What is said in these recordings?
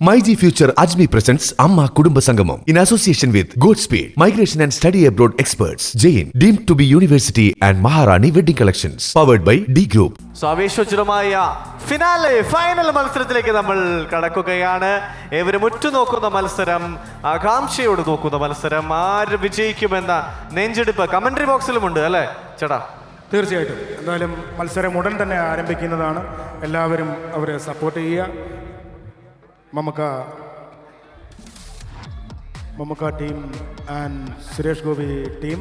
MyG Future Ajmi presents Amma Kudumba Sangamam in association with Goodspeed, Migration and Study Abroad Experts, Jain, deemed to be University and Maharani Wedding Collections, powered by D Group. ആവേശോജ്വലമായ final മത്സരത്തിലേക്ക് നമ്മൾ കടക്കുകയാണ്. ഏവരും ഉറ്റുനോക്കുന്ന മത്സരം, ആകാംക്ഷയോട് നോക്കുന്ന മത്സരം, ആര് വിജയിക്കുമെന്ന നെഞ്ചെടുപ്പ് commentary ബോക്സിലുമുണ്ട് അല്ലേ ചേട്ടാ? തീർച്ചയായിട്ടും. എന്തായാലും മത്സരം ഉടൻ തന്നെ ആരംഭിക്കുന്നതാണ്. എല്ലാവരും അവരെ സപ്പോർട്ട് ചെയ്യുക. Mammukka team and Suresh Gopi team.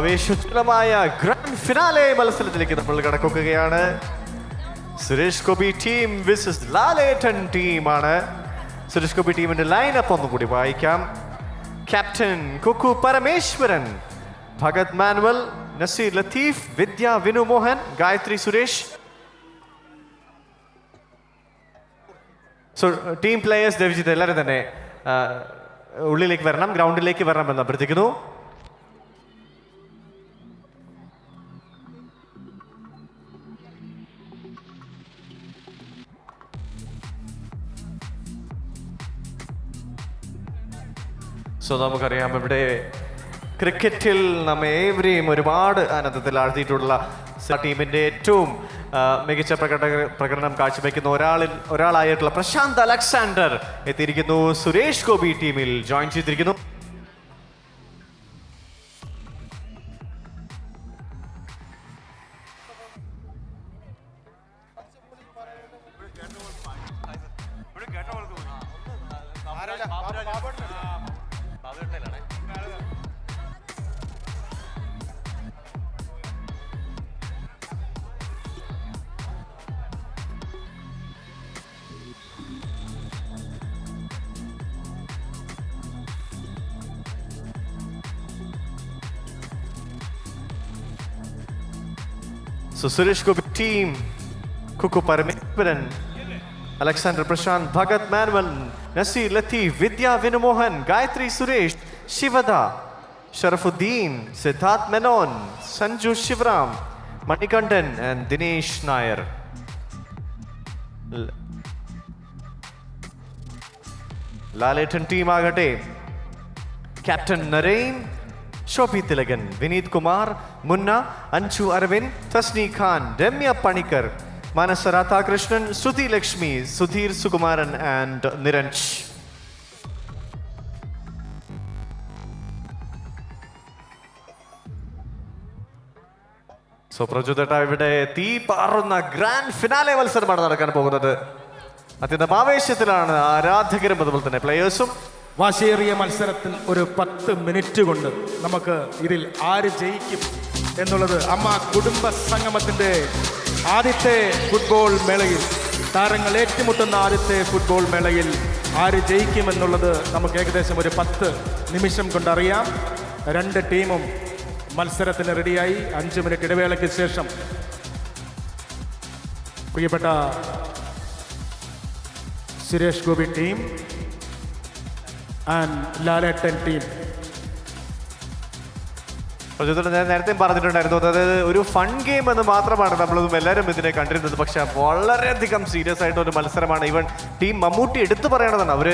ആവേശോജ്വലമായ ഗ്രാൻഡ് ഫിനാലെ മത്സരത്തിലേക്ക് നമ്മൾ കടക്കുകയാണ്. സുരേഷ് ഗോപി ടീം വിസസ് ലാലേട്ടൻ ടീമാണ്. സുരേഷ് ഗോപി ടീമിന്റെ ലൈനപ്പ് ഒന്നുകൂടി വായിക്കാം. Captain Kukku Parameswaran, Bhagath Manuel, Naseer Latheef, Vidya Vinu Mohan, Gayathri Suresh. Team players ദയവിച്ചിട്ട് എല്ലാവരും തന്നെ ഉള്ളിലേക്ക് വരണം, ഗ്രൗണ്ടിലേക്ക് വരണം എന്ന് അഭ്യർത്ഥിക്കുന്നു. നമുക്കറിയാം, ഇവിടെ ക്രിക്കറ്റിൽ നമ്മ ഏവരെയും ഒരുപാട് ആനന്ദത്തിൽ ആഴ്ത്തിയിട്ടുള്ള ടീമിന്റെ ഏറ്റവും മികച്ച പ്രകടനം കാഴ്ചവെക്കുന്ന ഒരാളായിട്ടുള്ള പ്രശാന്ത് അലക്സാണ്ടർ എത്തിയിരിക്കുന്നു. സുരേഷ് ഗോപി ടീമിൽ ജോയിൻ ചെയ്തിരിക്കുന്നു. Suresh Gopi team, Kukku Parameswaran, Alexander Prasanth, Bhagath Manuel, Naseer Latheef, Vidya Vinumohan, Gayathri Suresh, Shivada, Sharafudheen, Siddharth Menon, Sanju Sivaram, Manikandan and Dinesh Nair. Lalettan team ആകട്ടെ ക്യാപ്റ്റൻ നരേൻ, ശോഭി തിലകൻ, വിനീത് കുമാർ, മുന്ന, അഞ്ജു അരവിന്ദ്, തസ്നി ഖാൻ, രമ്യ പണിക്കർ, മാനസ രാധാകൃഷ്ണൻ, ശ്രുതി ലക്ഷ്മി, സുധീർ സുകുമാരൻ ആൻഡ് നിരഞ്ജ്. പ്രജുദേട്ട, ഇവിടെ തീ പാറുന്ന ഗ്രാൻഡ് ഫിനാലെ മത്സരമാണ് നടക്കാൻ പോകുന്നത്. അത്യന്തം ആവേശത്തിലാണ് ആരാധകരും അതുപോലെ തന്നെ പ്ലേയേഴ്സും. വാശിയേറിയ മത്സരത്തിൽ ഒരു 10 മിനിറ്റ് കൊണ്ട് നമുക്ക് ഇതിൽ ആര് ജയിക്കും എന്നുള്ളത്, അമ്മ കുടുംബ സംഗമത്തിൻ്റെ ആദ്യത്തെ ഫുട്ബോൾ മേളയിൽ, താരങ്ങൾ ഏറ്റുമുട്ടുന്ന ആദ്യത്തെ ഫുട്ബോൾ മേളയിൽ ആര് ജയിക്കുമെന്നുള്ളത് നമുക്ക് ഏകദേശം ഒരു 10 നിമിഷം കൊണ്ടറിയാം. രണ്ട് ടീമും മത്സരത്തിന് റെഡിയായി. 5 മിനിറ്റ് ഇടവേളയ്ക്ക് ശേഷം പ്രിയപ്പെട്ട Suresh Gopi team and Lalettan team ഞാൻ നേരത്തെ പറഞ്ഞിട്ടുണ്ടായിരുന്നു, അതായത് ഒരു ഫൺ ഗെയിം എന്ന് മാത്രമാണ് നമ്മളൊന്നും എല്ലാവരും ഇതിനെ കണ്ടിരുന്നത്. പക്ഷെ വളരെയധികം സീരിയസ് ആയിട്ട് ഒരു മത്സരമാണ്. ഈവൻ ടീം മമ്മൂട്ടി എടുത്തു പറയണതാണ്. അവർ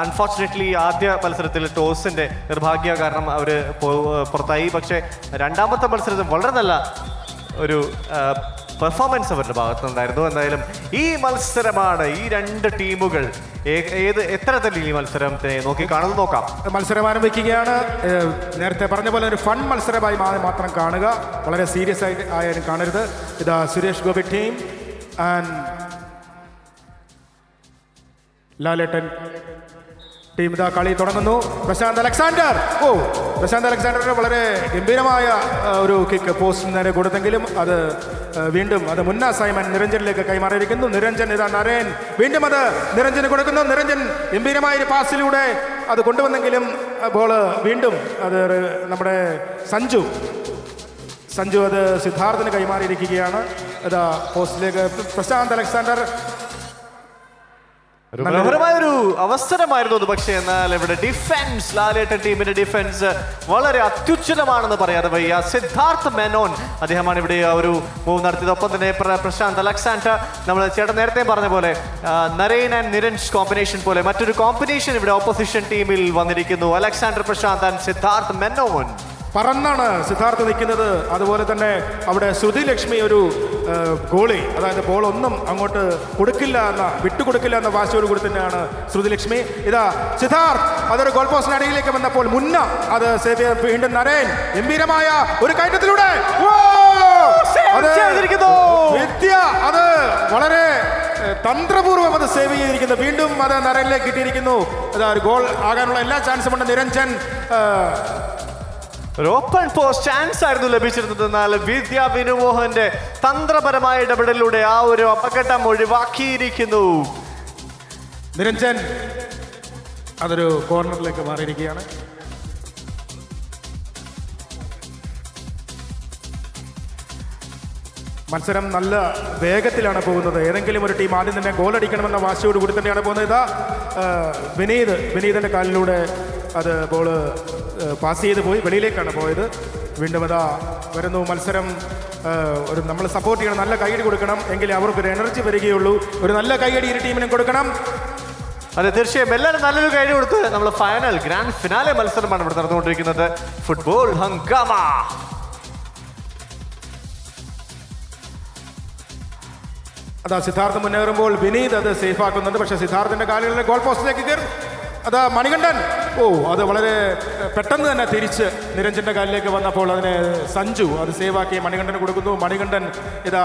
അൺഫോർച്ചുനേറ്റ്ലി ആദ്യ മത്സരത്തിൽ ടോസിന്റെ നിർഭാഗ്യ കാരണം അവർ പുറത്തായി. പക്ഷേ രണ്ടാമത്തെ മത്സരത്തിൽ വളരെ നല്ല ഒരു പെർഫോമൻസ് അവരുടെ ഭാഗത്തുനിന്നുണ്ടായിരുന്നു. എന്തായാലും ഈ മത്സരമാണ്, ഈ രണ്ട് ടീമുകൾ എത്ര തന്നെ ഈ മത്സരത്തെ നോക്കി കാണുന്നത് നോക്കാം. മത്സരം ആരംഭിക്കുകയാണ്. നേരത്തെ പറഞ്ഞ പോലെ ഒരു ഫൺ മത്സരമായി മാത്രം കാണുക, വളരെ സീരിയസ് ആയിട്ട് ആയാലും കാണരുത്. ഇതാ Suresh Gopi team and Lalettan team ഇതാ കളി തുടങ്ങുന്നു. പ്രശാന്ത് അലക്സാണ്ടർ അലക്സാണ്ടറിന് വളരെ ഗംഭീരമായ ഒരു കിക്ക് പോസ്റ്റിന് നേരെ കൊടുത്തെങ്കിലും അത് വീണ്ടും അത് മുന്ന സൈമൺ നിരഞ്ജനിലേക്ക് കൈമാറിയിരിക്കുന്നു. നിരഞ്ജൻ ഇതാ നരേൻ വീണ്ടും അത് നിരഞ്ജന് കൊടുക്കുന്നു. നിരഞ്ജൻ ഗംഭീരമായ ഒരു പാസിലൂടെ അത് കൊണ്ടുവന്നെങ്കിലും ബോള് വീണ്ടും അത് നമ്മുടെ സഞ്ജു അത് സിദ്ധാർത്ഥിന് കൈമാറിയിരിക്കുകയാണ്. ഇതാ പോസ്റ്റിലേക്ക് പ്രശാന്ത് അലക്സാണ്ടർ. മനോഹരമായൊരു അവസരമായിരുന്നു അത്. പക്ഷേ എന്നാൽ ഇവിടെ ഡിഫൻസ്, ലാലേട്ടൻ ടീമിന്റെ ഡിഫൻസ് വളരെ അത്യുജ്വലമാണെന്ന് പറയാതെ വയ്യ. സിദ്ധാർത്ഥ് മേനോൻ അദ്ദേഹമാണ് ഇവിടെ ഒരു മൂവ് നടത്തിയത്. ഒപ്പം തന്നെ പ്രശാന്ത് അലക്സാണ്ടർ, നമ്മൾ ചേട്ടൻ നേരത്തെ പറഞ്ഞ പോലെ നരേൻ ആൻഡ് നിരഞ്ജ് കോമ്പിനേഷൻ പോലെ മറ്റൊരു കോമ്പിനേഷൻ ഇവിടെ ഓപ്പോസിഷൻ ടീമിൽ വന്നിരിക്കുന്നു. അലക്സാണ്ടർ പ്രശാന്ത് ആൻഡ് സിദ്ധാർത്ഥ് മേനോൻ. പറന്നാണ് സിദ്ധാർത്ഥ് നിൽക്കുന്നത്. അതുപോലെ തന്നെ അവിടെ ശ്രുതി ലക്ഷ്മി ഒരു ഗോളി, അതായത് ബോൾ ഒന്നും അങ്ങോട്ട് വിട്ടുകൊടുക്കില്ല എന്ന വാശിയോട് കൂടി തന്നെയാണ് ശ്രുതി ലക്ഷ്മി. ഇതാ സിദ്ധാർത്ഥ് അതൊരു ഗോൾ പോസ്റ്റിന് അടിയിലേക്ക് വന്നപ്പോൾ മുന്ന അത് സേവ് ചെയ്ത് വീണ്ടും നരേൻ ഗംഭീരമായ ഒരു കയറ്റത്തിലൂടെ വിദ്യ അത് വളരെ തന്ത്രപൂർവ്വം അത് സേവ് ചെയ്തിരിക്കുന്നു. വീണ്ടും അത് നരേനിലേക്ക് കിട്ടിയിരിക്കുന്നു. അതാ ഒരു ഗോൾ ആകാനുള്ള എല്ലാ ചാൻസും ഉണ്ട്. നിരഞ്ജൻ ഒരു ഓപ്പൺ പോസ്റ്റ് ചാൻസ് ആയിരുന്നു ലഭിച്ചിരുന്നത്. എന്നാൽ വിദ്യ വിനുമോഹന്റെ തന്ത്രപരമായ ഇടപെടലിലൂടെ ആ ഒരു അപകടം ഒഴിവാക്കിയിരിക്കുന്നു. നിരഞ്ജൻ അതൊരു കോർണറിലേക്ക് മാറിയിരിക്കുകയാണ്. മത്സരം നല്ല വേഗത്തിലാണ് പോകുന്നത്. ഏതെങ്കിലും ഒരു ടീം ആദ്യം തന്നെ ഗോൾ അടിക്കണമെന്ന വാശിയോട് കൂടി തന്നെയാണ് പോകുന്നത്. ഇതാ വിനീതിന്റെ കാലിലൂടെ അത് ബോള് പാസ് ചെയ്ത് പോയി, വെളിയിലേക്കാണ് പോയത്. വീണ്ടും അതാ വരുന്നു. മത്സരം ഒരു നമ്മൾ സപ്പോർട്ട് ചെയ്യണം, നല്ല കൈയടി കൊടുക്കണം, എങ്കിലേ അവർക്കൊരു എനർജി വരികയുള്ളൂ. ഒരു നല്ല കൈയടി ഇരു ടീമിനും കൊടുക്കണം. അതെ, തീർച്ചയായും എല്ലാവരും നല്ലൊരു കൈയടി കൊടുത്ത് നമ്മൾ ഫൈനൽ ഗ്രാൻഡ് ഫിനാലെ മത്സരമാണ് ഇവിടെ നടന്നുകൊണ്ടിരിക്കുന്നത്. ഫുട്ബോൾ ഹംഗാമ. അതാ സിദ്ധാർത്ഥ് മുന്നേറുമ്പോൾ വിനീത് അത് സേഫ് ആക്കുന്നുണ്ട്. പക്ഷേ സിദ്ധാർത്ഥിന്റെ കാലുകളിലെ ഗോൾ പോസ്റ്റിലേക്ക് കയറി അതാ മണികണ്ഠൻ അത് വളരെ പെട്ടെന്ന് തന്നെ തിരിച്ച് നിരഞ്ജന്റെ കാലിലേക്ക് വന്നപ്പോൾ അതിനെ സഞ്ജു അത് സേവാക്കി മണികണ്ഠന് കൊടുക്കുന്നു. മണികണ്ഠൻ ഇതാ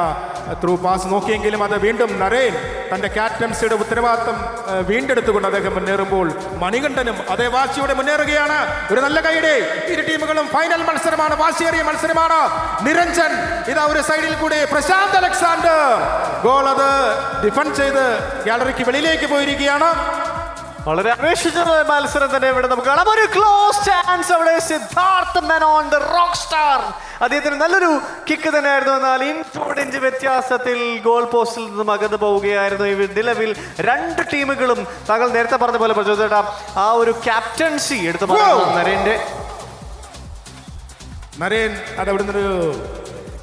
ത്രൂ പാസ് നോക്കിയെങ്കിലും അത് വീണ്ടും നരേൻ തന്റെ ക്യാപ്റ്റൻസിയുടെ ഉത്തരവാദിത്തം വീണ്ടെടുത്തുകൊണ്ട് അദ്ദേഹം മുന്നേറുമ്പോൾ മണികണ്ഠനും അതേ വാശിയോടെ മുന്നേറുകയാണ്. ഒരു നല്ല കൈയുടെ ഇരു ടീമുകളും ഫൈനൽ മത്സരമാണ്, വാശിയേറിയ മത്സരമാണ്. നിരഞ്ജൻ ഇതാ ഒരു സൈഡിൽ കൂടി പ്രശാന്ത് അലക്സാണ്ടർ ഗോൾ അത് ഡിഫൻഡ് ചെയ്ത് ഗാലറിക്ക് വെളിയിലേക്ക് പോയിരിക്കുകയാണ്. വളരെ അപേക്ഷിച്ച മത്സരം തന്നെ ഇവിടെ നമുക്ക് കാണാം. ഒരു ക്ലോസ് ചാൻസ് അവിടെ Siddharth Menon the rock star, അദ്ദേഹത്തിന് നല്ലൊരു കിക്ക് തന്നെയായിരുന്നു. എന്നാൽ ഇഞ്ച് വ്യത്യാസത്തിൽ ഗോൾ പോസ്റ്റിൽ നിന്നും അകന്നു പോവുകയായിരുന്നു. നിലവിൽ രണ്ട് ടീമുകളും താങ്കൾ നേരത്തെ പറഞ്ഞ പോലെ പ്രചോദിച്ച ആ ഒരു ക്യാപ്റ്റൻസി എടുത്തു പറഞ്ഞു. നരേൻ അത് അവിടെ നിന്നൊരു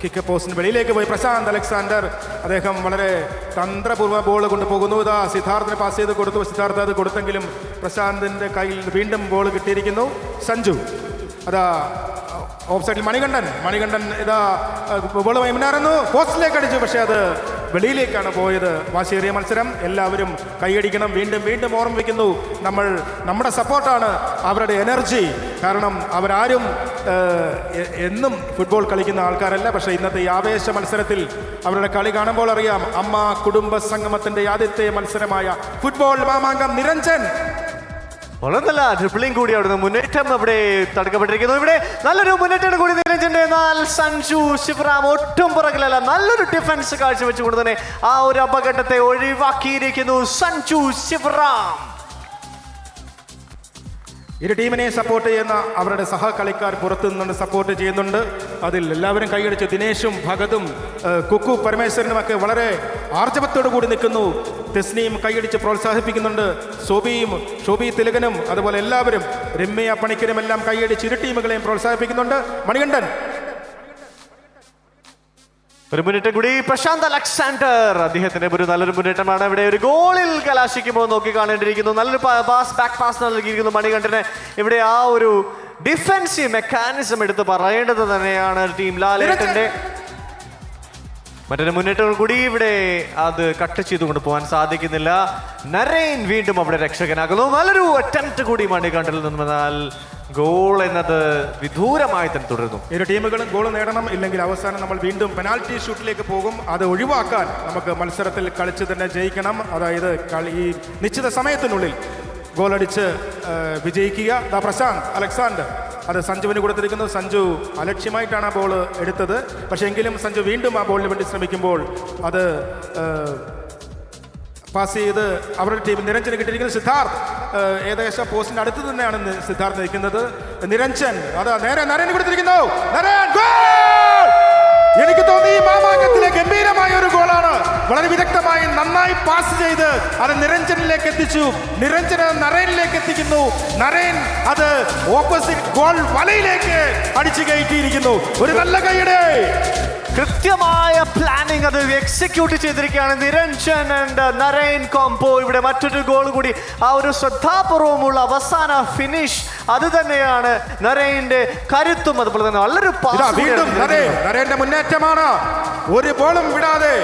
കിക്ക് പോസ്റ്റിന് വെളിയിലേക്ക് പോയി. പ്രശാന്ത് അലക്സാണ്ടർ അദ്ദേഹം വളരെ തന്ത്രപൂർവ്വ ബോൾ കൊണ്ടുപോകുന്നു. ഇതാ സിദ്ധാർത്ഥിന് പാസ് ചെയ്ത് കൊടുത്തു. സിദ്ധാർത്ഥ് അത് കൊടുത്തെങ്കിലും പ്രശാന്തിന്റെ കയ്യിൽ വീണ്ടും ബോൾ കിട്ടിയിരിക്കുന്നു. സഞ്ജു അതാ ഓഫ് സൈഡിൽ മണികണ്ഠൻ ഇതാ ബോളുമായി മുന്നേറുന്നു. പോസ്റ്റിലേക്ക് അടിച്ചു, പക്ഷെ അത് വെളിയിലേക്കാണ് പോയത്. വാശിയേറിയ മത്സരം, എല്ലാവരും കൈയടിക്കണം. വീണ്ടും ഓർമ്മിപ്പിക്കുന്നു, നമ്മുടെ സപ്പോർട്ടാണ് അവരുടെ എനർജി. കാരണം അവരാരും എന്നും ഫുട്ബോൾ കളിക്കുന്ന ആൾക്കാരല്ല. പക്ഷേ ഇന്നത്തെ ഈ ആവേശ മത്സരത്തിൽ അവരുടെ കളി കാണുമ്പോൾ അറിയാം. അമ്മ കുടുംബ സംഗമത്തിന്റെ ആദ്യത്തെ മത്സരമായ ഫുട്ബോൾ മാമാങ്കം നിരഞ്ജൻ വളരെ നല്ല ട്രിപ്പിളിംഗ് കൂടി അവിടുന്ന് മുന്നേറ്റം അവിടെ തടുക്കപ്പെട്ടിരിക്കുന്നു. ഇവിടെ നല്ലൊരു മുന്നേറ്റം കൂടി നിരഞ്ജന്റെ. എന്നാൽ സഞ്ജു ശിവറാം ഒട്ടും പുറകിലല്ല, നല്ലൊരു ഡിഫൻസ് കാഴ്ചവെച്ചുകൊണ്ട് തന്നെ ആ ഒരു അപകടത്തെ ഒഴിവാക്കിയിരിക്കുന്നു സഞ്ജു ശിവറാം. ഇരു ടീമിനെ സപ്പോർട്ട് ചെയ്യുന്ന അവരുടെ സഹകളിക്കാർ പുറത്തു നിന്നുകൊണ്ട് സപ്പോർട്ട് ചെയ്യുന്നുണ്ട്. അതിൽ എല്ലാവരും കൈയടിച്ചു. ദിനേശും ഭഗതും കുക്കു പരമേശ്വരനും ഒക്കെ വളരെ ആർജവത്തോടു കൂടി നിൽക്കുന്നു. തെസ്നിയും കൈയടിച്ച് പ്രോത്സാഹിപ്പിക്കുന്നുണ്ട്. ശോഭി തിലകനും അതുപോലെ എല്ലാവരും, രമ്യ പണിക്കരും എല്ലാം കൈയടിച്ച് ഇരു ടീമുകളെയും പ്രോത്സാഹിപ്പിക്കുന്നുണ്ട്. മണികണ്ഠൻ ഒരു മുന്നേറ്റം കൂടി. പ്രശാന്ത് അലക്സാണ്ടർ, അദ്ദേഹത്തിന്റെ ഒരു നല്ലൊരു മുന്നേറ്റമാണ്. ഇവിടെ ഒരു ഗോളിൽ കലാശിക്കുമ്പോൾ നോക്കി കാണേണ്ടിയിരിക്കുന്നു. നല്ലൊരു ബാക്ക് പാസ് നൽകിയിരിക്കുന്നു മണികണ്ഠന്. ഇവിടെ ആ ഒരു ഡിഫൻസീവ് മെക്കാനിസം എടുത്ത് പറയേണ്ടത് തന്നെയാണ് ടീം ലാലേട്ടന്റെ. മറ്റൊരു മുന്നേറ്റം കൂടി ഇവിടെ അത് കട്ട് ചെയ്തുകൊണ്ട് പോകാൻ സാധിക്കുന്നില്ല. നരേൻ വീണ്ടും അവിടെ രക്ഷകനാകുന്നു. നല്ലൊരു അറ്റംപ്റ്റ് കൂടി മണികണ്ഠനിൽ നിന്നും. എന്നാൽ ഗോൾ എന്നത് വിദൂരമായി തന്നെ തുടരുന്നു. ഇരു ടീമുകളും ഗോൾ നേടണം, ഇല്ലെങ്കിൽ അവസാനം നമ്മൾ വീണ്ടും പെനാൽറ്റി ഷൂട്ടിലേക്ക് പോകും. അത് ഒഴിവാക്കാൻ നമുക്ക് മത്സരത്തിൽ കളിച്ച് തന്നെ ജയിക്കണം. അതായത് ഈ നിശ്ചിത സമയത്തിനുള്ളിൽ ഗോളടിച്ച് വിജയിക്കുക. പ്രശാന്ത് അലക്സാണ്ടർ അത് സഞ്ജുവിന് കൊടുത്തിരിക്കുന്നു. സഞ്ജു അലക്ഷ്യമായിട്ടാണ് ആ ബോൾ എടുത്തത്. പക്ഷേ എങ്കിലും സഞ്ജു വീണ്ടും ആ ബോളിന് വേണ്ടി ശ്രമിക്കുമ്പോൾ അത് പാസ് ചെയ്ത് അവരുടെ ടീം നിരഞ്ജന് കിട്ടിയിരിക്കുന്നത്. സിദ്ധാർത്ഥ് ഏകദേശം പോസ്റ്റിന്റെ അടുത്ത് തന്നെയാണ് സിദ്ധാർത്ഥ് നിൽക്കുന്നത്. നിരഞ്ജൻ അതാ നേരെ നരേന് കൊടുത്തിരിക്കുന്നു. എനിക്ക് തോന്നി ഈ മാമാങ്കത്തിലെ ഗംഭീരമായ ഒരു ഗോളാണ്. വളരെ വിദഗ്ധമായി നന്നായി പാസ് ചെയ്ത് അത് നിരഞ്ജനിലേക്ക് എത്തിച്ചു. നിരഞ്ജന് നരേനിലേക്ക് എത്തിക്കുന്നു. നരേൻ അത് ഓപ്പോസിറ്റ് ഗോൾ വലയിലേക്ക് അടിച്ചു കയറ്റിയിരിക്കുന്നു. ഒരു നല്ല കൈയുടെ കൃത്യമായ പ്ലാനിങ് അത് എക്സിക്യൂട്ട് ചെയ്തിരിക്കുകയാണ് നിരഞ്ജൻ ആൻഡ് നരേൻ കോംബോ. ഇവിടെ മറ്റൊരു ഗോൾ കൂടി. ആ ഒരു ശ്രദ്ധാപൂർവമുള്ള അവസാന ഫിനിഷ് അത് തന്നെയാണ് നരേന്റെ കരുത്തും. അതുപോലെ തന്നെ നല്ലൊരു വീണ്ടും നരേന്റെ മുന്നേറ്റമാണ്. ഒരു ബോളും വിടാതെ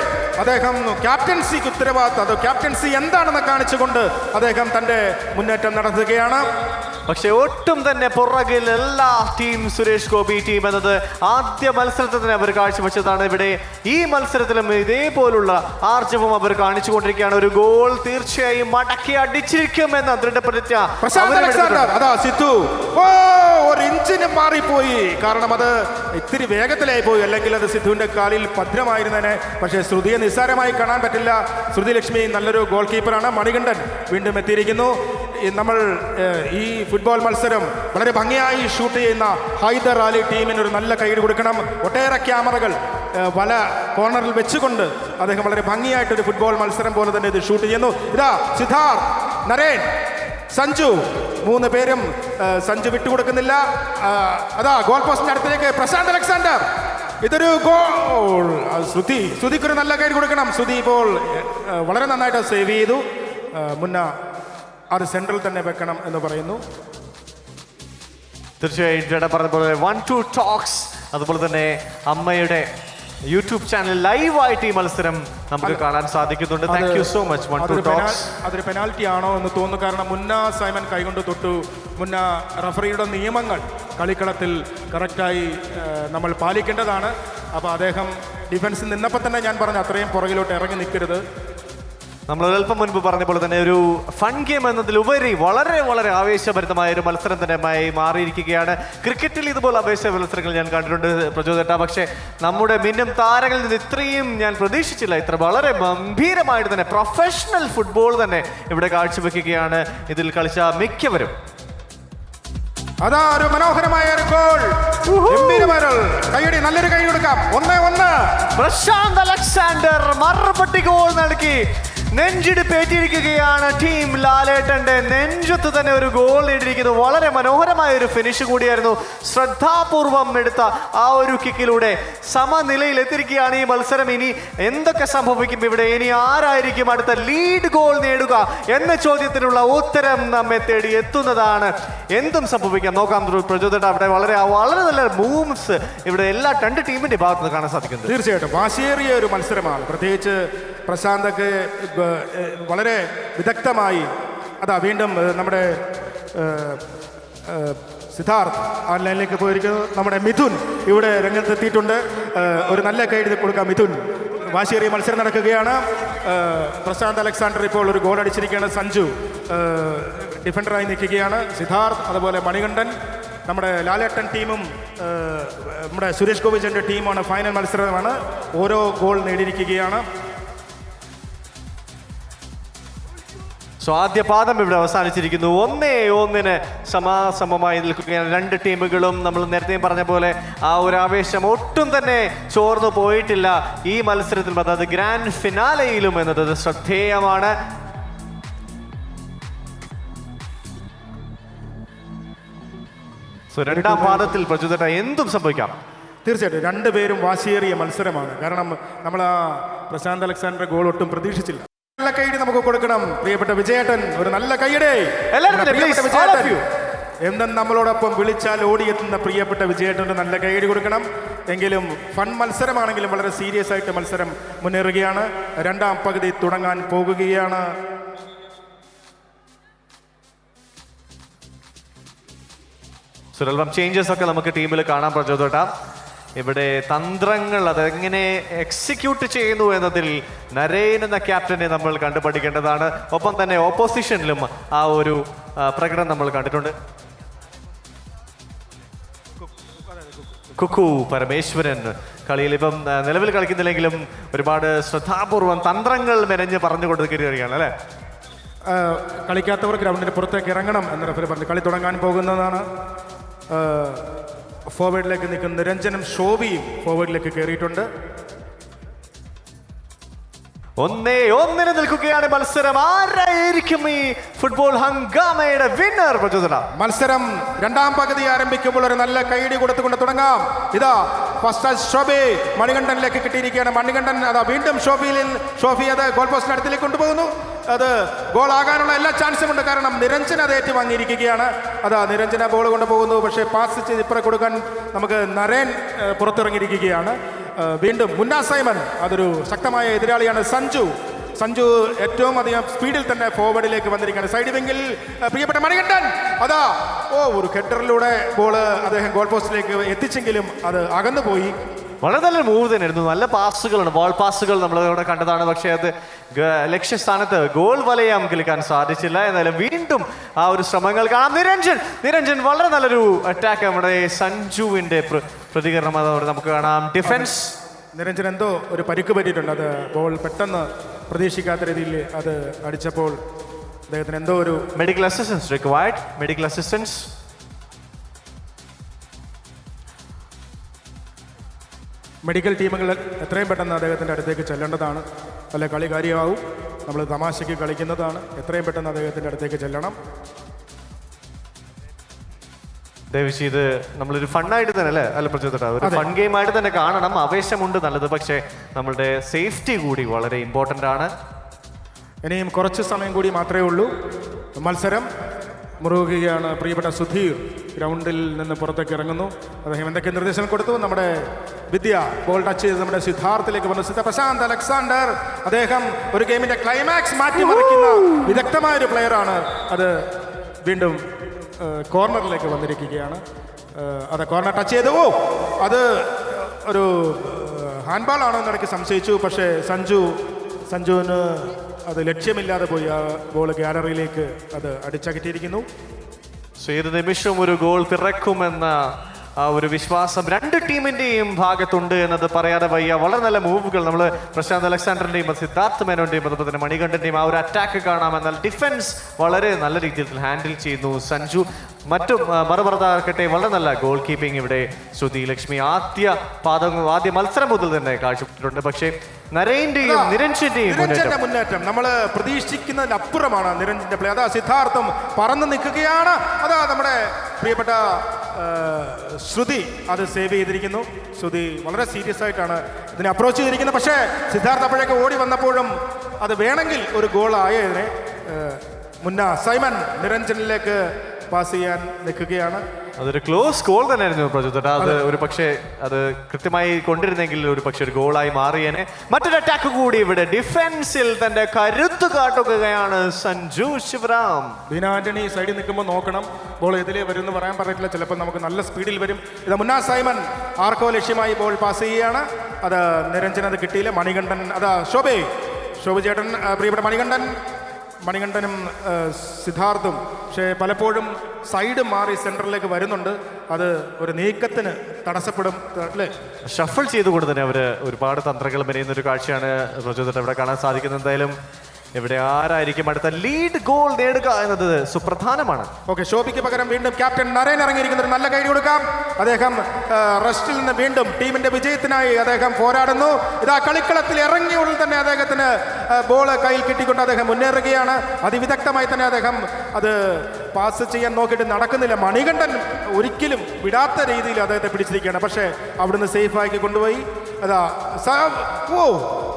അദ്ദേഹം ക്യാപ്റ്റൻസിക്ക് ഉത്തരവാദിത്തം, അത് ക്യാപ്റ്റൻസി എന്താണെന്ന് കാണിച്ചുകൊണ്ട് അദ്ദേഹം തന്റെ മുന്നേറ്റം നടത്തുകയാണ്. പക്ഷെ ഒട്ടും തന്നെ പുറകിൽ എല്ലാ ടീം സുരേഷ് ഗോപി ടീം എന്നത് ആദ്യ മത്സരത്തിൽ തന്നെ അവർ കാഴ്ചവെച്ചതാണ്. ഇവിടെ ഈ മത്സരത്തിലും ഇതേപോലുള്ള ആർജവം അവർ കാണിച്ചുകൊണ്ടിരിക്കുകയാണ്. ഒരു ഗോൾ തീർച്ചയായും മടക്കി അടിച്ചിരിക്കുമെന്ന് ദൃഢപ്രതിജ്ഞ. സിദ്ധു ഒരു ഇഞ്ചിന് മാറിപ്പോയി. കാരണം അത് ഇത്തിരി വേഗത്തിലായി പോയി, അല്ലെങ്കിൽ അത് സിദ്ധുവിന്റെ കാലിൽ ഭദ്രമായിരുന്നതിനെ. പക്ഷേ ശ്രുതിയെ നിസ്സാരമായി കാണാൻ പറ്റില്ല. ശ്രുതി ലക്ഷ്മി നല്ലൊരു ഗോൾ കീപ്പറാണ്. മണികണ്ഠൻ വീണ്ടും എത്തിയിരിക്കുന്നു. നമ്മൾ ഈ ഫുട്ബോൾ മത്സരം വളരെ ഭംഗിയായി ഷൂട്ട് ചെയ്യുന്ന ഹൈദർ അലി ടീമിന് ഒരു നല്ല കൈയ്യടി കൊടുക്കണം. ഒട്ടേറെ ക്യാമറകൾ വല കോർണറിൽ വെച്ചുകൊണ്ട് അദ്ദേഹം വളരെ ഭംഗിയായിട്ടൊരു ഫുട്ബോൾ മത്സരം പോലെ തന്നെ ഇത് ഷൂട്ട് ചെയ്യുന്നു. ഇതാ സിദ്ധാർത്ഥ്, നരേൻ, സഞ്ജു, മൂന്ന് പേരും സഞ്ജു വിട്ടുകൊടുക്കുന്നില്ല. അതാ ഗോൾ പോസ്റ്റിന്റെ അടുത്തേക്ക് പ്രശാന്ത് അലക്സാണ്ടർ. ഇതൊരു ഗോൾ. ശ്രുതിക്കൊരു നല്ല കൈ കൊടുക്കണം. ശ്രുതി ഇപ്പോൾ വളരെ നന്നായിട്ട് സേവ് ചെയ്തു. അത് സെൻട്രൽ തന്നെ വെക്കണം എന്ന് പറയുന്നു. തീർച്ചയായും പറഞ്ഞതുപോലെ 1-2 ടോക്സ്, അതുപോലെ തന്നെ അമ്മയുടെ യൂട്യൂബ് ചാനൽ ലൈവായിട്ട് ഈ മത്സരം നമുക്ക് കാണാൻ സാധിക്കുന്നുണ്ട്. Thank you so much 1-2 talks. അതൊരു പെനാൽറ്റി ആണോ എന്ന് തോന്നുന്നു. കാരണം സൈമൺ കൈകൊണ്ട് തൊട്ടു. റഫറിയുടെ നിയമങ്ങൾ കളിക്കളത്തിൽ കറക്റ്റായി നമ്മൾ പാലിക്കേണ്ടതാണ്. അപ്പോൾ അദ്ദേഹം ഡിഫൻസിൽ നിന്നപ്പോൾ തന്നെ ഞാൻ പറഞ്ഞു അത്രയും പുറകിലോട്ട് ഇറങ്ങി നിൽക്കരുത്. നമ്മൾ അല്പം മുൻപ് പറഞ്ഞ പോലെ തന്നെ ഒരു ഫൺ ഗെയിം എന്നതിലുപരി വളരെ വളരെ ആവേശഭരിതമായ ഒരു മത്സരം തന്നെ മാറിയിരിക്കുകയാണ്. ക്രിക്കറ്റിൽ ഇതുപോലെ ആവേശ മത്സരങ്ങൾ ഞാൻ കണ്ടിട്ടുണ്ട് പ്രചോദേട്ട. പക്ഷേ നമ്മുടെ മിന്നും താരങ്ങളിൽ നിന്ന് ഇത്രയും ഞാൻ പ്രതീക്ഷിച്ചില്ല. ഇത്ര വളരെ ഗംഭീരമായിട്ട് തന്നെ പ്രൊഫഷണൽ ഫുട്ബോൾ തന്നെ ഇവിടെ കാഴ്ചവെക്കുകയാണ് ഇതിൽ കളിച്ച മിക്കവരും. അതാ ഒരു മനോഹരമായ ഒരു ഗോൾ. കൈയടി, നല്ലൊരു കൈ കൊടുക്കാം. 1-1. പ്രശാന്ത് അലക്സാണ്ടർ മറുപടി ഗോൾ നൽകി നെഞ്ചിടിപ്പേറ്റിരിക്കുകയാണ് ടീം ലാലേട്ടന്റെ. നെഞ്ചത്ത് തന്നെ ഒരു ഗോൾ നേടിയിരിക്കുന്നു. വളരെ മനോഹരമായ ഒരു ഫിനിഷ് കൂടിയായിരുന്നു. ശ്രദ്ധാപൂർവം എടുത്ത ആ ഒരു കിക്കിലൂടെ സമനിലയിൽ എത്തിയിരിക്കുകയാണ് ഈ മത്സരം. ഇനി എന്തൊക്കെ സംഭവിക്കും ഇവിടെ? ഇനി ആരായിരിക്കും അടുത്ത ലീഡ് ഗോൾ നേടുക എന്ന ചോദ്യത്തിനുള്ള ഉത്തരം നമ്മെ തേടി എത്തുന്നതാണ്. എന്തും സംഭവിക്കാം, നോക്കാം. പ്രചോദന അവിടെ വളരെ നല്ല മൂവ്സ് ഇവിടെ എല്ലാ രണ്ട് ടീമിന്റെ ഭാഗത്ത് നിന്ന് കാണാൻ സാധിക്കുന്നത്. തീർച്ചയായിട്ടും വാശിയേറിയ ഒരു മത്സരമാണ്. പ്രത്യേകിച്ച് പ്രശാന്തൊക്കെ വളരെ വിദഗ്ധമായി വീണ്ടും നമ്മുടെ സിദ്ധാർത്ഥ് ഓൺലൈനിലേക്ക് പോയിരിക്കുന്നു. നമ്മുടെ മിഥുൻ ഇവിടെ രംഗത്തെത്തിയിട്ടുണ്ട്. ഒരു നല്ല കൈ കൊടുക്കാം മിഥുൻ. വാശിയേറിയ മത്സരം നടക്കുകയാണ്. പ്രശാന്ത് അലക്സാണ്ടർ ഇപ്പോൾ ഒരു ഗോൾ അടിച്ചിരിക്കുകയാണ്. സഞ്ജു ഡിഫൻഡറായി നിൽക്കുകയാണ്. സിദ്ധാർത്ഥ്, അതുപോലെ മണികണ്ഠൻ. നമ്മുടെ ലാലേട്ടൻ ടീമും നമ്മുടെ സുരേഷ് ഗോപിച്ചൻ്റെ ടീമാണ്. ഫൈനൽ മത്സരമാണ്. ഓരോ ഗോൾ നേടിയിരിക്കുകയാണ്. സോ ആദ്യ പാദം ഇവിടെ അവസാനിച്ചിരിക്കുന്നു. 1-1 സമാസമമായി നിൽക്കുകയാണ് രണ്ട് ടീമുകളും. നമ്മൾ നേരത്തെ പറഞ്ഞ പോലെ ആ ഒരു ആവേശം ഒട്ടും തന്നെ ചോർന്നു പോയിട്ടില്ല ഈ മത്സരത്തിൽ, അതായത് ഗ്രാൻഡ് ഫിനാലയിലും എന്നത് ശ്രദ്ധേയമാണ്. സോ രണ്ടാം പാദത്തിൽ പ്രചോദന എന്തും സംഭവിക്കാം. തീർച്ചയായിട്ടും രണ്ടുപേരും വാശിയേറിയ മത്സരമാണ്. കാരണം നമ്മൾ ആ പ്രശാന്ത് അലക്സാണ്ടർ ഗോൾ ഒട്ടും പ്രതീക്ഷിച്ചില്ല. നല്ല കൈയ്യടി നമുക്ക് കൊടുക്കണം പ്രിയപ്പെട്ട വിജയേട്ടൻ. ഒരു നല്ല കൈയ്യടി എന്നും നമ്മളോടൊപ്പം വിളിച്ചാൽ ഓടിയെത്തുന്ന പ്രിയപ്പെട്ട വിജയേട്ടന് നല്ല കൈയ്യടി കൊടുക്കണം. എങ്കിലും ഫൺ മത്സരമാണെങ്കിലും വളരെ സീരിയസ് ആയിട്ട് മത്സരം മുന്നേറുകയാണ്. രണ്ടാം പകുതി തുടങ്ങാൻ പോകുകയാണ്. സുരൽഭം ചേഞ്ചസ് ഒക്കെ നമുക്ക് ടീമിൽ കാണാൻ പ്രചോദന. ഇവിടെ തന്ത്രങ്ങൾ അതെങ്ങനെ എക്സിക്യൂട്ട് ചെയ്യുന്നു എന്നതിൽ നരേൻ എന്ന ക്യാപ്റ്റനെ നമ്മൾ കണ്ടുപഠിക്കേണ്ടതാണ്. ഒപ്പം തന്നെ ഓപ്പോസിഷനിലും ആ ഒരു പ്രകടനം നമ്മൾ കണ്ടിട്ടുണ്ട്. കുക്കു പരമേശ്വരൻ കളിയിൽ ഇപ്പം നിലവിൽ കളിക്കുന്നില്ലെങ്കിലും ഒരുപാട് ശ്രദ്ധാപൂർവം തന്ത്രങ്ങൾ മെനഞ്ഞ് പറഞ്ഞു കൊടുക്കുകയാണ് അല്ലേ. കളിക്കാത്തവർ ഗ്രൗണ്ടിന് പുറത്തേക്ക് ഇറങ്ങണം എന്ന് റഫറി പറഞ്ഞു. കളി തുടങ്ങാൻ പോകുന്നതാണ്. ഫോർവേഡിലേക്ക് നിൽക്കുന്ന നിരഞ്ജനും ശോഭിയും ഫോർവേഡിലേക്ക് കയറിയിട്ടുണ്ട്. 1-1 നിൽക്കുകയാണ് മത്സരം. ആരായിരിക്കും ഈ ഫുട്ബോൾ ഹംഗാമയുടെ വിന്നർ? മത്സരം രണ്ടാം പകുതി ആരംഭിക്കുമ്പോൾ ഒരു നല്ല കൈയടി കൊടുത്തുകൊണ്ട് തുടങ്ങാം. ഇതാ ഫസ്റ്റ് ഷോബി മണികണ്ഠനിലേക്ക് കിട്ടിയിരിക്കുകയാണ്. മണികണ്ഠൻ അതാ വീണ്ടും ഷോഫി അത് ഗോൾ പോസ്റ്റിന് അടുത്തേക്ക് കൊണ്ടുപോകുന്നു. അത് ഗോൾ ആകാനുള്ള എല്ലാ ചാൻസും ഉണ്ട്. കാരണം നിരഞ്ജൻ അത് ഏറ്റുവാങ്ങിയിരിക്കുകയാണ്. അതാ നിരഞ്ജന ബോൾ കൊണ്ടുപോകുന്നു. പക്ഷേ പാസ് ചെയ്ത് ഇപ്പുറം കൊടുക്കാൻ നമുക്ക് നരേൻ പുറത്തിറങ്ങിയിരിക്കുകയാണ്. വീണ്ടും മുന്ന സൈമൺ അതൊരു ശക്തമായ എതിരാളിയാണ്. സഞ്ജു ഏറ്റവും അധികം സ്പീഡിൽ തന്നെ ഫോർവേഡിലേക്ക് വന്നിരിക്കുകയാണ്. സൈഡ് വിങ്ങിൽ പ്രിയപ്പെട്ട മണികണ്ഠൻ അതാ ഒരു ഹെഡറിലൂടെ ബോള് അദ്ദേഹം ഗോൾ പോസ്റ്റിലേക്ക് എത്തിച്ചെങ്കിലും അത് അകന്നുപോയി. വളരെ നല്ല മൂവ് തന്നെയായിരുന്നു. നല്ല പാസുകളാണ്, ബോൾ പാസുകൾ നമ്മളിവിടെ കണ്ടതാണ്. പക്ഷേ അത് ലക്ഷ്യസ്ഥാനത്ത് ഗോൾ വലയം കിളിക്കാൻ സാധിച്ചില്ല. എന്നാലും വീണ്ടും ആ ഒരു ശ്രമങ്ങൾ കാണാം. നിരഞ്ജൻ വളരെ നല്ലൊരു അറ്റാക്ക് നമ്മുടെ സഞ്ജുവിന്റെ പ്രതികരണം അതോടെ നമുക്ക് കാണാം. ഡിഫൻസ് നിരഞ്ജൻ എന്തോ ഒരു പരിക്ക് പറ്റിയിട്ടുണ്ട്. അത് ബോൾ പെട്ടെന്ന് പ്രതീക്ഷിക്കാത്ത രീതിയിൽ അത് അടിച്ചപ്പോൾ അദ്ദേഹത്തിന് എന്തോ ഒരു medical assistance required. Medical assistance medical ടീമുകൾ എത്രയും പെട്ടെന്ന് അദ്ദേഹത്തിൻ്റെ അടുത്തേക്ക് ചെല്ലേണ്ടതാണ്. അല്ല കളി കാര്യമാവും. നമ്മൾ തമാശയ്ക്ക് കളിക്കുന്നതാണ്. എത്രയും പെട്ടെന്ന് അദ്ദേഹത്തിൻ്റെ അടുത്തേക്ക് ചെല്ലണം. ദയവിച്ച് ഇത് നമ്മളൊരു ഫണ്ണായിട്ട് തന്നെ അല്ലേ അല്ല പ്രചോദന ഒരു ഫൺ ഗെയിമായിട്ട് തന്നെ കാണണം. ആവേശമുണ്ട് നല്ലത്, പക്ഷേ നമ്മളുടെ സേഫ്റ്റി കൂടി വളരെ ഇമ്പോർട്ടൻ്റ് ആണ്. ഇനിയും കുറച്ച് സമയം കൂടി മാത്രമേ ഉള്ളൂ. മത്സരം മുറുകുകയാണ്. പ്രിയപ്പെട്ട സുധീർ ഗ്രൗണ്ടിൽ നിന്ന് പുറത്തേക്ക് ഇറങ്ങുന്നു. അദ്ദേഹം എന്തൊക്കെ നിർദ്ദേശങ്ങൾ കൊടുത്തു? നമ്മുടെ വിദ്യ ബോൾ ടച്ച് ചെയ്ത് നമ്മുടെ സിദ്ധാർത്ഥിലേക്ക് വന്നു. പ്രശാന്ത് അലക്സാണ്ടർ അദ്ദേഹം ഒരു ഗെയിമിന്റെ ക്ലൈമാക്സ് മാറ്റിമറിക്കുന്ന വിദഗ്ധമായൊരു പ്ലെയറാണ്. അത് വീണ്ടും കോർണറിലേക്ക് വന്നിരിക്കുകയാണ്. അത് കോർണർ ടച്ച് ചെയ്തു. അത് ഒരു ഹാൻഡ്ബാൾ ആണോ എന്നിടയ്ക്ക് സംശയിച്ചു. പക്ഷേ സഞ്ജുവിന് അത് ലക്ഷ്യമില്ലാതെ പോയി. ആ ബോൾ ഗാലറിയിലേക്ക് അത് അടിച്ചകറ്റിയിരിക്കുന്നു. സോ ഏത് നിമിഷവും ഒരു ഗോൾ പിറക്കുമെന്ന ആ ഒരു വിശ്വാസം രണ്ട് ടീമിന്റെയും ഭാഗത്തുണ്ട് എന്നത് പറയാതെ വയ്യ. വളരെ നല്ല മൂവുകൾ നമ്മൾ പ്രശാന്ത് അലക്സാണ്ടറിന്റെയും സിദ്ധാർത്ഥ് മേനോന്റെയും അതുപോലെ തന്നെ മണികണ്ഠന്റെയും ആ ഒരു അറ്റാക്ക് കാണാം. എന്നാൽ ഡിഫൻസ് വളരെ നല്ല രീതിയിൽ ഹാൻഡിൽ ചെയ്യുന്നു സഞ്ജു. മറ്റും മറുപുറത്താക്കട്ടെ വളരെ നല്ല ഗോൾ കീപ്പിംഗ് ഇവിടെ ശ്രുതി ലക്ഷ്മി ആദ്യ മത്സരം മുതൽ തന്നെ കാഴ്ചപ്പെട്ടിട്ടുണ്ട്. പക്ഷേ നരേന്റെയും നിരഞ്ജന്റെയും മുന്നേറ്റം നമ്മൾ പ്രതീക്ഷിക്കുന്നതിനപ്പുറമാണ്. നിരഞ്ജന്റെ പ്ലേ അതാ സിദ്ധാർത്ഥം പറന്ന് നിൽക്കുകയാണ്. അതാ നമ്മുടെ പ്രിയപ്പെട്ട ശ്രുതി അത് സേവ് ചെയ്തിരിക്കുന്നു. ശ്രുതി വളരെ സീരിയസ് ആയിട്ടാണ് ഇതിനെ അപ്രോച്ച് ചെയ്തിരിക്കുന്നത്. പക്ഷേ സിദ്ധാർത്ഥ അപ്പോഴേക്ക് ഓടി വന്നപ്പോഴും അത് വേണമെങ്കിൽ ഒരു ഗോൾ ആയതിനെ മുന്ന സൈമൺ നിരഞ്ജനിലേക്ക് പാസ് ചെയ്യാൻ നിൽക്കുകയാണ്. അതൊരു ക്ലോസ് ഗോൾ തന്നെയായിരുന്നു പ്രചോദന. അത് ഒരു പക്ഷേ അത് കൃത്യമായി കൊണ്ടിരുന്നെങ്കിൽ ഒരു പക്ഷേ ഒരു ഗോളായി മാറിയേനെ. മറ്റൊരു അറ്റാക്ക് കൂടി ഇവിടെ ഡിഫൻസിൽ തന്റെ കരുത്ത് കാട്ടുകയാണ് സഞ്ജു ശിവറാം. ബീന ആന്റണി സൈഡിൽ നിൽക്കുമ്പോൾ നോക്കണം, ബോൾ എതിലേ വരുമെന്ന് പറയാൻ പറ്റില്ല. ചിലപ്പോൾ നമുക്ക് നല്ല സ്പീഡിൽ വരും. ഇത് മുന്ന സൈമൺ ആർക്കോ ലക്ഷ്യമായി ബോൾ പാസ് ചെയ്യുകയാണ്. അത് നിരഞ്ജൻ അത് കിട്ടിയില്ല. മണികണ്ഠൻ അതാ ശോഭ ചേട്ടൻ പ്രിയപ്പെട്ട മണികണ്ഠനും സിദ്ധാർത്ഥും പക്ഷേ പലപ്പോഴും സൈഡ് മാറി സെൻറ്ററിലേക്ക് വരുന്നുണ്ട്. അത് ഒരു നീക്കത്തിന് തടസ്സപ്പെടും അല്ലേ. ഷഫിൾ ചെയ്തുകൊണ്ട് തന്നെ അവർ ഒരുപാട് തന്ത്രങ്ങൾ മെനയുന്ന ഒരു കാഴ്ചയാണ് പ്രചോദനം ഇവിടെ കാണാൻ സാധിക്കുന്നത്. എന്തായാലും ഇവിടെ ആരായിരിക്കും അടുത്ത ലീഡ് ഗോൾ നേടുക എന്നത് സുപ്രധാനമാണ്. ഓക്കെ, ശോഭിക്ക് പകരം വീണ്ടും ക്യാപ്റ്റൻ നരേൻ ഇറങ്ങിയിരിക്കുന്ന ഒരു നല്ല കൈ കൊടുക്കാം. അദ്ദേഹം റെസ്റ്റിൽ നിന്ന് വീണ്ടും ടീമിന്റെ വിജയത്തിനായി അദ്ദേഹം പോരാടുന്നു. ഇതാ കളിക്കളത്തിൽ ഇറങ്ങിയ ഉടൻ തന്നെ അദ്ദേഹത്തിന് ബോൾ കയ്യിൽ കിട്ടിക്കൊണ്ട് അദ്ദേഹം മുന്നേറുകയാണ്. അതിവിദഗ്ധമായി തന്നെ അദ്ദേഹം അത് പാസ് ചെയ്യാൻ നോക്കിയിട്ട് നടക്കുന്നില്ല. മണികണ്ഠൻ ഒരിക്കലും വിടാത്ത രീതിയിൽ അദ്ദേഹത്തെ പിടിച്ചിരിക്കുകയാണ്. പക്ഷേ അവിടുന്ന് സേഫാക്കി കൊണ്ടുപോയി. അതാ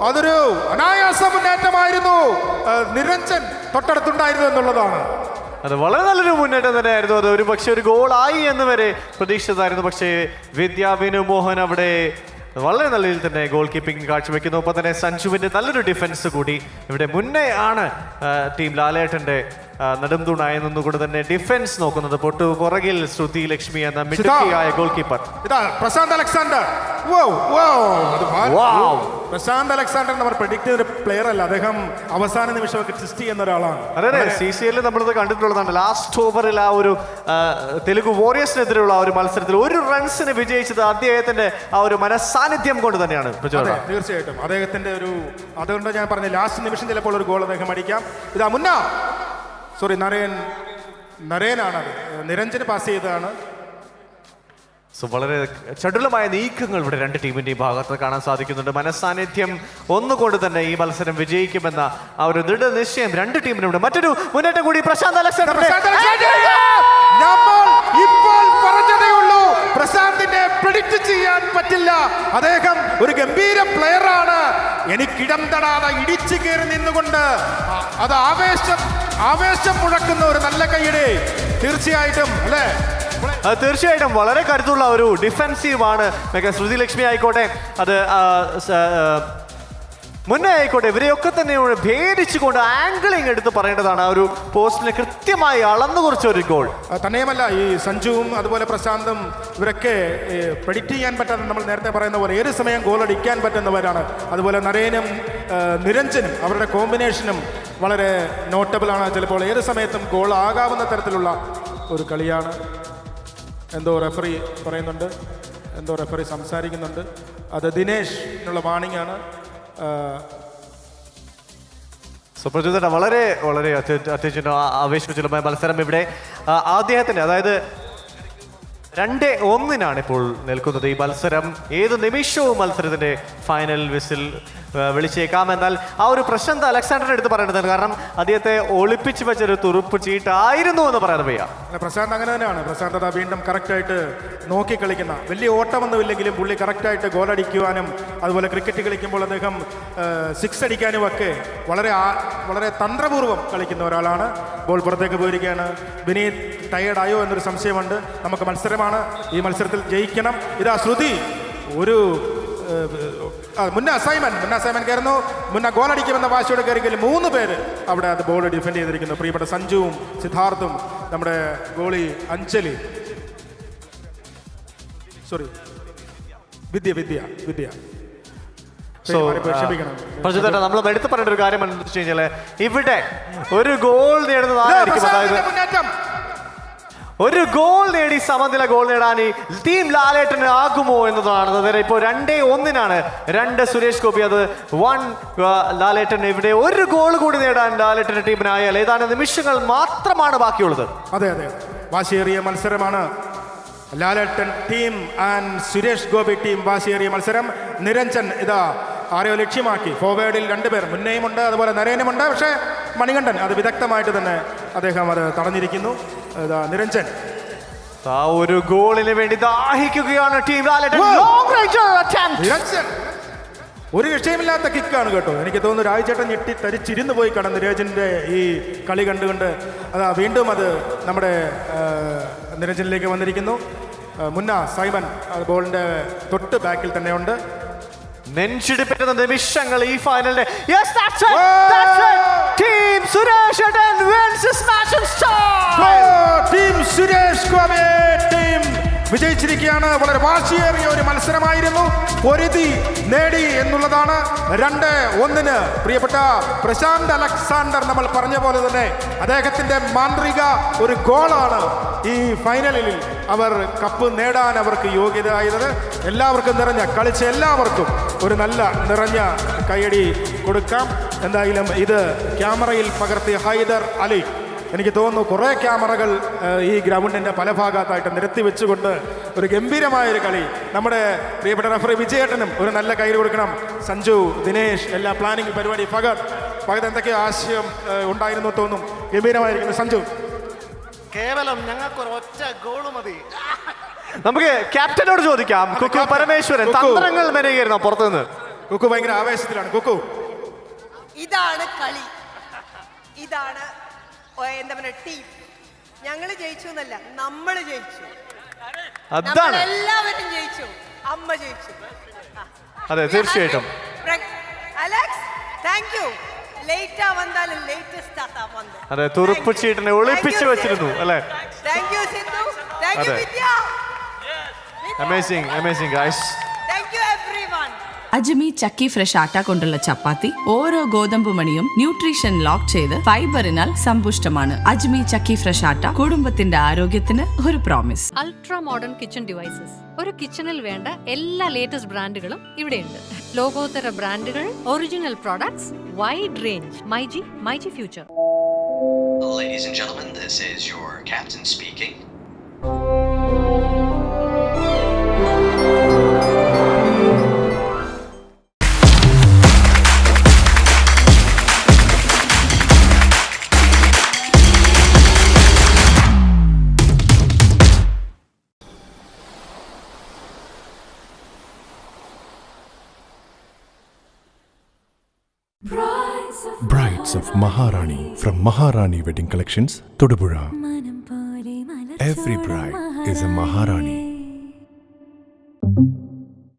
അതൊരു അനായാസ മുന്നേറ്റമായിരുന്നു. നിരഞ്ജൻ തൊട്ടടുത്തുണ്ടായിരുന്നു എന്നുള്ളതാണ്. അത് വളരെ നല്ലൊരു മുന്നേറ്റം തന്നെയായിരുന്നു. അത് ഒരു പക്ഷേ ഒരു ഗോളായി എന്ന് വരെ പ്രതീക്ഷിച്ചതായിരുന്നു. പക്ഷേ വിദ്യാവിനു മോഹൻ അവിടെ വളരെ നല്ല രീതിയിൽ തന്നെ ഗോൾ കീപ്പിംഗ് കാഴ്ചവെക്കുന്നു. ഒപ്പം തന്നെ സഞ്ജുവിന്റെ നല്ലൊരു ഡിഫൻസ് കൂടി ഇവിടെ മുന്നേ ആണ് ടീം ലാലേട്ടന്റെ നെടുംതൂണായി നിന്നുകൊണ്ട് തന്നെ ഡിഫൻസ് നോക്കുന്നത്. പുറകിൽ ശ്രുതി ലക്ഷ്മി എന്ന മിടുക്കിയായ ഗോൾ കീപ്പർ. പ്രശാന്ത് അലക്സാണ്ടർ. പ്രശാന്ത് അലക്സാണ്ടർ നമ്മൾ പ്രെഡിക്ട് ചെയ്ത പ്ലെയർ അല്ല. അദ്ദേഹം അവസാന നിമിഷമൊക്കെ ട്വിസ്റ്റ് ചെയ്യുന്ന ഒരാളാണ്. അതെ, CCL നമ്മളത് കണ്ടിട്ടുള്ളതാണ്. ലാസ്റ്റ് ഓവറിൽ ആ ഒരു തെലുഗു വാരിയേഴ്സിനെതിരെയുള്ള ആ ഒരു മത്സരത്തിൽ ഒരു റൺസിന് വിജയിച്ചത് അദ്ദേഹത്തിന്റെ ആ ഒരു മനസാന്നിധ്യം കൊണ്ട് തന്നെയാണ്. തീർച്ചയായിട്ടും അദ്ദേഹത്തിന്റെ ഒരു അതുകൊണ്ട് ഞാൻ പറഞ്ഞു ലാസ്റ്റ് നിമിഷം ചിലപ്പോൾ ഒരു ഗോൾ അദ്ദേഹം അടിക്കാം. ഇതാ സോറി നരേനാണ് നിരഞ്ജന് പാസ് ചെയ്തതാണ്. വളരെ ചടുലമായ നീക്കങ്ങൾ ഇവിടെ രണ്ട് ടീമിന്റെയും ഭാഗത്ത് കാണാൻ സാധിക്കുന്നുണ്ട്. മനസാന്നിധ്യം ഒന്നുകൊണ്ട് തന്നെ ഈ മത്സരം വിജയിക്കുമെന്ന ആ ഒരു ദൃഢനിശ്ചയം രണ്ട് ടീമിനുണ്ട്. മറ്റൊരു മുന്നേറ്റം കൂടി പ്രശാന്ത് അലക്സാണ്ടർ. ഇപ്പോൾ പറഞ്ഞതേ ഉള്ളൂ, പ്രശാന്തിനെ പ്രെഡിക്റ്റ് ചെയ്യാൻ പറ്റില്ല. അദ്ദേഹം ഒരു ഗംഭീര പ്ലെയർ ആണ്. എനിക്കിടം തടാതെ ഇടിച്ചു കയറി നിന്നുകൊണ്ട് അത് ആവേശം മുഴക്കുന്ന ഒരു നല്ല കൈയുടെ തീർച്ചയായിട്ടും അല്ലേ. തീർച്ചയായിട്ടും വളരെ കരുത്തുള്ള ഒരു ഡിഫെൻസീവാണ്. ശ്രുതി ലക്ഷ്മി ആയിക്കോട്ടെ, അത് മുന്നേ ആയിക്കോട്ടെ, ഇവരെയൊക്കെ തന്നെ ഭേദിച്ചുകൊണ്ട് ആംഗിളിങ് എടുത്ത് പറയേണ്ടതാണ്. ആ ഒരു പോസ്റ്റിനെ കൃത്യമായി അളന്നു കുറിച്ച ഒരു ഗോൾ തന്നെയുമല്ല. ഈ സഞ്ജുവും അതുപോലെ പ്രശാന്തും ഇവരൊക്കെ പ്രെഡിക്റ്റ് ചെയ്യാൻ പറ്റാത്ത, നമ്മൾ നേരത്തെ പറയുന്ന പോലെ ഏത് സമയം ഗോൾ അടിക്കാൻ പറ്റുന്നവരാണ്. അതുപോലെ നരേനും നിരഞ്ജനും അവരുടെ കോമ്പിനേഷനും വളരെ നോട്ടബിൾ ആണ്. ചിലപ്പോൾ ഏത് സമയത്തും ഗോൾ ആകാവുന്ന തരത്തിലുള്ള ഒരു കളിയാണ്. എന്തോ റെഫറി പറയുന്നുണ്ട്, എന്തോ റെഫറി സംസാരിക്കുന്നുണ്ട്. അത് ദിനേഷിനുള്ള വാണിംഗ് ആണ്. സുപ്രജിത വളരെ വളരെ അത്യാവശ്യം ആവേശജനമായ മത്സരം ഇവിടെ അദ്ദേഹത്തിന്റെ, അതായത് 2-1 ഇപ്പോൾ നിൽക്കുന്നത് ഈ മത്സരം. ഏത് നിമിഷവും മത്സരത്തിന്റെ ഫൈനൽ വിസിൽ വിളിച്ചേക്കാം. എന്നാൽ ആ ഒരു പ്രശാന്ത് അലക്സാണ്ടറിനെ എടുത്ത് പറയേണ്ടതാണ്. കാരണം അദ്ദേഹത്തെ ഒളിപ്പിച്ച് വെച്ചൊരു തുറുപ്പ് ചീട്ടായിരുന്നു എന്ന് പറയാൻ വയ്യ. പ്രശാന്ത് അങ്ങനെ തന്നെയാണ്. പ്രശാന്ത് അതാ വീണ്ടും കറക്റ്റായിട്ട് നോക്കി കളിക്കുന്ന, വലിയ ഓട്ടമൊന്നുമില്ലെങ്കിലും പുള്ളി കറക്റ്റായിട്ട് ഗോൾ അടിക്കുവാനും അതുപോലെ ക്രിക്കറ്റ് കളിക്കുമ്പോൾ അദ്ദേഹം 6 അടിക്കാനും ഒക്കെ വളരെ തന്ത്രപൂർവ്വം കളിക്കുന്ന ഒരാളാണ്. ബോൾ പുറത്തേക്ക് പോയിരിക്കുകയാണ്. വിനീത് ടയേർഡായോ എന്നൊരു സംശയമുണ്ട്. നമുക്ക് മത്സരമാണ്, ഈ മത്സരത്തിൽ ജയിക്കണം. ഇതാ ശ്രുതി ഒരു മുന്ന സൈമൻ കയറുന്നു. മുന്ന ഗോൾ അടിക്കുമെന്ന വാശിയോടെ കയറിയെങ്കിൽ 3 പേര് അവിടെ അത് ബോൾ ഡിഫെൻഡ് ചെയ്തിരിക്കുന്നു. പ്രിയപ്പെട്ട സഞ്ജുവും സിദ്ധാർത്ഥും നമ്മുടെ ഗോളി അഞ്ജലി വിദ്യ നമ്മൾ എടുത്തു പറയേണ്ട ഒരു കാര്യം എന്താണെന്ന് വെച്ച് കഴിഞ്ഞാൽ ഇവിടെ ഒരു ഗോൾ നേടുന്നത് ആരായിരിക്കും? അതായത് ഒരു ഗോൾ നേടി സമനില ഗോൾ നേടാൻ ടീം ലാലേട്ടന് ആകുമോ എന്നതാണ്. അതായത് ഇപ്പോൾ 2-1 2 സുരേഷ് ഗോപി, അത് 1 ലാലേട്ടൻ. ഇവിടെ ഒരു ഗോൾ കൂടി നേടാൻ ലാലേട്ടന്റെ ടീമിനായാൽ ഏതാനും നിമിഷങ്ങൾ മാത്രമാണ് ബാക്കിയുള്ളത്. അതെ, വാശിയേറിയ മത്സരമാണ്. Lalettan team and Suresh Gopi team വാശിയേറിയ മത്സരം. നിരഞ്ജൻ ഇതാ ആരെയോ ലക്ഷ്യമാക്കി. ഫോർവേഡിൽ 2 പേർ മുന്നേയുമുണ്ട്, അതുപോലെ നരേനുമുണ്ട്. പക്ഷേ മണികണ്ഠൻ അത് വിദഗ്ധമായിട്ട് തന്നെ അദ്ദേഹം അത് തടഞ്ഞിരിക്കുന്നു. നിരഞ്ജൻ ആ ഒരു ഗോളിന് വേണ്ടി ദാഹിക്കുകയാണ് ടീം ലാലേട്ടൻ. നിരഞ്ജൻ ഒരു വിഷയമില്ലാത്ത കിക്കാണ് കേട്ടോ. എനിക്ക് തോന്നുന്നു രാജചേട്ടൻ ഞെട്ടി തരിച്ചിരുന്ന് പോയി കാണും നിരഞ്ജൻ്റെ ഈ കളി കണ്ടുകൊണ്ട്. അതാ വീണ്ടും അത് നമ്മുടെ നിരഞ്ജനിലേക്ക് വന്നിരിക്കുന്നു. മുന്ന സൈമൻ ബോളിന്റെ തൊട്ട് ബാക്കിൽ തന്നെയുണ്ട്. നെഞ്ചിടിപ്പിക്കുന്ന നിമിഷങ്ങൾ ഈ ഫൈനലിന്റെ. Yes, that's it. That's it. Team Suresh wins this match in style. Team Suresh Gopi team വിജയിച്ചിരിക്കുകയാണ്. വളരെ വാശിയേറിയ ഒരു മത്സരമായിരുന്നു. പൊരുതി നേടി എന്നുള്ളതാണ് 2-1. പ്രിയപ്പെട്ട പ്രശാന്ത് അലക്സാണ്ടർ നമ്മൾ പറഞ്ഞ പോലെ തന്നെ അദ്ദേഹത്തിൻ്റെ മാന്ത്രിക ഒരു ഗോളാണ് ഈ ഫൈനലിൽ അവർ കപ്പ് നേടാൻ അവർക്ക് യോഗ്യതയായത്. എല്ലാവർക്കും കളിച്ച എല്ലാവർക്കും ഒരു നല്ല നിറഞ്ഞ കയ്യടി കൊടുക്കാം. എന്തായാലും ഇത് ക്യാമറയിൽ പകർത്തിയ ഹൈദർ അലി, എനിക്ക് തോന്നുന്നു കുറേ ക്യാമറകൾ ഈ ഗ്രൗണ്ടിൻ്റെ പല ഭാഗത്തായിട്ട് നിരത്തി വെച്ചുകൊണ്ട് ഒരു ഗംഭീരമായൊരു കളി. നമ്മുടെ പ്രിയപ്പെട്ട റഫറി വിജയേട്ടനും ഒരു നല്ല കയ്യിൽ കൊടുക്കണം. സഞ്ജു, ദിനേശ്, എല്ലാ പ്ലാനിങ് പരിപാടി, ഫഹദ് എന്തൊക്കെയോ ആശയം ഉണ്ടായിരുന്നു തോന്നും. ഗംഭീരമായിരിക്കുന്നു. സഞ്ജു, കേവലം ഞങ്ങൾക്ക് ഒരു ഒറ്റ ഗോൾ മതി. നമുക്ക് ക്യാപ്റ്റനോട് ചോദിക്കാം. കുക്കു പരമേശ്വരൻ തന്ത്രങ്ങൾ മെനയായിരുന്നു പുറത്തുനിന്ന്. കുക്കു ഭയങ്കര ആവേശത്തിലാണ്. കുക്കു, ഇതാണ് കളി, ഇതാണ് എന്താ പറയുക ടീം. ഞങ്ങൾ ജയിച്ചു എന്നല്ല, നമ്മൾ ജയിച്ചു. അതാണ് എല്ലാവരും ജയിച്ചു. അമ്മ ജയിച്ചു. അതെ, തീർച്ചയായിട്ടും. Alex, thank you. ലേറ്റാ വന്നാലും ലേറ്റസ്റ്റ് ആത്താ വന്നത്. അതെ, തുറുപ്പ് ചീട്ടിനെ ഒളിപ്പിച്ചു വെച്ചിരുന്നു അല്ലേ? Thank you Sindhu, thank you Vidya. Amazing guys. Thank you everyone. Ajmi Chakki fresh atta കൊണ്ടുള്ള ചപ്പാത്തി ഓരോ ഗോതമ്പ് മണിയും ന്യൂട്രീഷൻ ലോക്ക് ചെയ്ത് ഫൈബറിനാൽ സമ്പുഷ്ടമാണ്. അജ്മി ചക്കി ഫ്രഷ് ആട്ട കുടുംബത്തിന്റെ ആരോഗ്യത്തിന് ഒരു promise. Ultra modern kitchen devices. ഒരു കിച്ചണിൽ വേണ്ട എല്ലാ ലേറ്റസ്റ്റ് ബ്രാൻഡുകളും ഇവിടെയുണ്ട്. ലോകോത്തര ബ്രാൻഡുകൾ, original products, wide range. MyG future. Ladies and gentlemen, this is your captain speaking. Brides of Maharani from Maharani Wedding Collections, Todupuzha. Every bride is a Maharani.